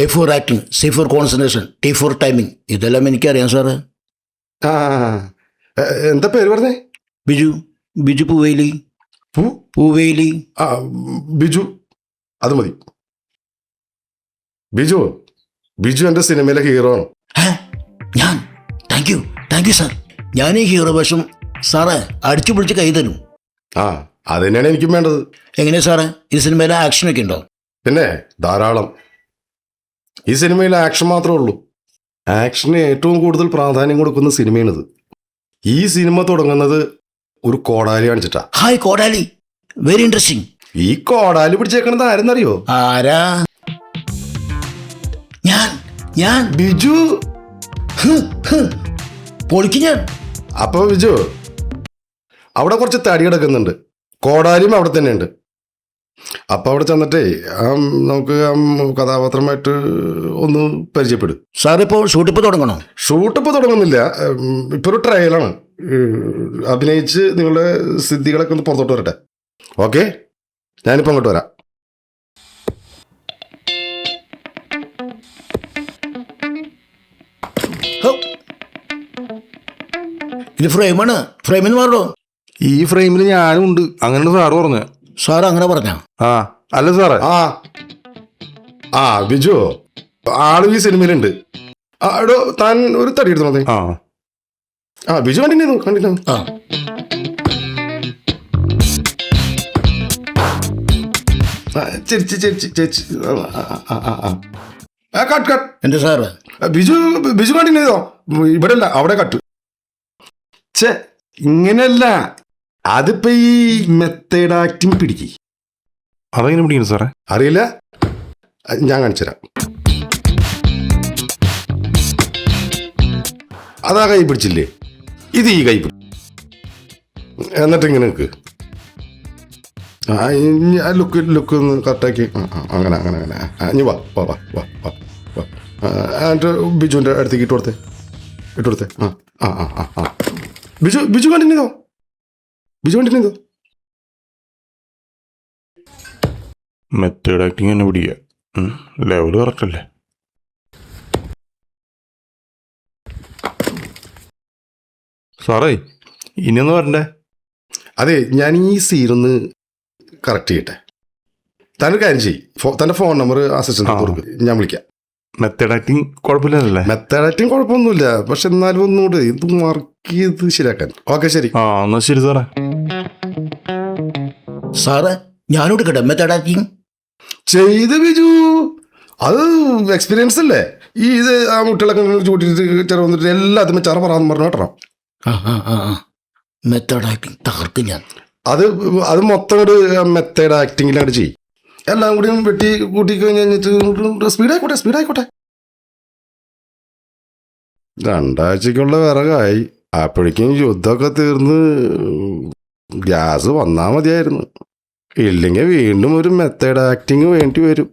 A for acting, C for concentration, T for timing, ഇതെല്ലാം എനിക്കറിയാം sir. ആ എന്താ പേര് പറഞ്ഞേ? ബിജു. ബിജു പൂവേലി. പൂവേലി. ആ ബിജു, അത് മതി. ബിജു ബിജു എൻ്റെ സിനിമയിലെ ഹീറോ ആണ്. ഞാൻ താങ്ക് യു സാർ. ഞാൻ ഈ ഹീറോ വേഷം സാറ് അടിച്ചു പിടിച്ച് കൈ തരും. ആ അത് തന്നെയാണ് എനിക്കും വേണ്ടത്. എങ്ങനെയാ സാറേ, ഈ സിനിമയിലെ ആക്ഷനൊക്കെ ഉണ്ടോ? പിന്നെ ധാരാളം. ഈ സിനിമയിൽ ആക്ഷൻ മാത്രമേ ഉള്ളൂ. ആക്ഷന് ഏറ്റവും കൂടുതൽ പ്രാധാന്യം കൊടുക്കുന്ന സിനിമയാണിത്. ഈ സിനിമ തുടങ്ങുന്നത് ഒരു കോടാലി കാണിച്ചിട്ടാ. ഹായ് കോടാലി, വെരി ഇൻട്രസ്റ്റിംഗ്. ഈ കോടാലി പിടിച്ചേക്കണത് ആരെന്നറിയോ? ആരാ? ഞാൻ ബിജു. പൊളിക്ക് ഞാൻ. അപ്പൊ ബിജു, അവിടെ കുറച്ച് തടി കിടക്കുന്നുണ്ട്, കോടാലിയും അവിടെ തന്നെയുണ്ട്. അപ്പൊ അവിടെ ചെന്നിട്ടേ നമുക്ക് കഥാപാത്രമായിട്ട് ഒന്ന് പരിചയപ്പെടും. സാറിപ്പോ ഷൂട്ടിപ്പ് തുടങ്ങണോ? ഷൂട്ടിപ്പോൾ തുടങ്ങുന്നില്ല, ഇപ്പൊ ഒരു ട്രയലാണ്. അഭിനയിച്ച് നിങ്ങളുടെ സിദ്ധികളൊക്കെ ഒന്ന് പുറത്തോട്ട് വരട്ടെ. ഓക്കെ, ഞാനിപ്പോൾ അങ്ങോട്ട് വരാം. ഇത് ഫ്രെയിമാണ്, ഫ്രെയിമിന് മാറോ? ഈ ഫ്രെയിമിൽ ഞാനും ഉണ്ട്, അങ്ങനെ സാറ് പറഞ്ഞ. സാർ അങ്ങനെ പറഞ്ഞ? ആ അല്ല സാറേ. ആ ബിജു, ആളും ഈ സിനിമയിലുണ്ട്. എടോ താൻ ഒരു തടി എടുത്തു മതി. ആ ബിജു കണ്ടിന്യൂ. ചേച്ചി കട്ട്. എന്റെ സാറ് ബിജു കണ്ടിന്യൂ ചെയ്തോ. ഇവിടെ അല്ല, അവിടെ കട്ട്. ഇങ്ങനെയല്ല, അതിപ്പോ ഈ മെത്തേഡ് ആക്ടിങ് പിടിക്ക്. അതെങ്ങനെ പിടിക്കുന്നു സാറേ? അറിയില്ല, ഞാൻ കാണിച്ചുതരാം. അതാ കൈ പിടിച്ചില്ലേ, ഇത് ഈ കൈ പിടി. എന്നിട്ട് ഇങ്ങനെ നിൽക്ക്. ലുക്ക് ഒന്ന് കറക്റ്റാക്കി. അങ്ങനെ ഇനി വാ. എന്നിട്ട് ബിജുവിൻ്റെ അടുത്തേക്ക് ഇട്ട് കൊടുത്തേ. ബിജു കണ്ടിന്യൂ ചെയ്തോ. മെത്തേഡ് ആക്ടിങ് തന്നെ പിടിക്കുക. ലെവല് കറക്റ്റ് അല്ലേ? സാറേ ഇനിയൊന്ന് വരണ്ടേ? അതെ, ഞാൻ ഈ സീനൊന്ന് കറക്റ്റ് ചെയ്യട്ടെ. താനൊരു കാര്യം ചെയ്യ്, തൻ്റെ ഫോൺ നമ്പർ അസിസ്റ്റന്റ് കൊടുക്കും, ഞാൻ വിളിക്കാം. മെത്തേഡ് ആക്ടിങ് കുഴപ്പമില്ലല്ലേ? മെത്തേഡ് ആക്ടിങ് കുഴപ്പമൊന്നുമില്ല, പക്ഷെ എന്നാലും ഒന്നുകൂടെ ഇത് മാർക്ക് ചെയ്ത് ശരിയാക്കാൻ. ഓക്കെ ശരി. എന്നാ ശരി സാറേ. സാറ് ഞാനോട് കേട്ടോ മെത്തേഡ് ആക്ടിങ് ചെയ്ത് ബിജു, അത് എക്സ്പീരിയൻസ് അല്ലേ. ഈ ഇത് ആ മുട്ടികളൊക്കെ ചൂട്ടിട്ട് ചെറ വന്നിട്ട് എല്ലാത്തിനും ചെറ പറയാന്ന് പറഞ്ഞു കേട്ടോ. മെത്തേഡ് ആക്ടിങ് തകർക്കും ഞാൻ. അത് മൊത്തം മെത്തേഡ് ആക്ടിങ്ങിലാണ് ചെയ്യും. എല്ലാം കൂടി വെട്ടി കൂട്ടി കഴിഞ്ഞിട്ട് സ്പീഡായിക്കോട്ടെ. 2 ആഴ്ചക്കുള്ള വിറകായി. അപ്പോഴേക്കും യുദ്ധമൊക്കെ തീർന്ന് ഗ്യാസ് വന്നാൽ മതിയായിരുന്നു. ഇല്ലെങ്കിൽ വീണ്ടും ഒരു മെത്തേഡ് ആക്ടിങ് വേണ്ടി വരും.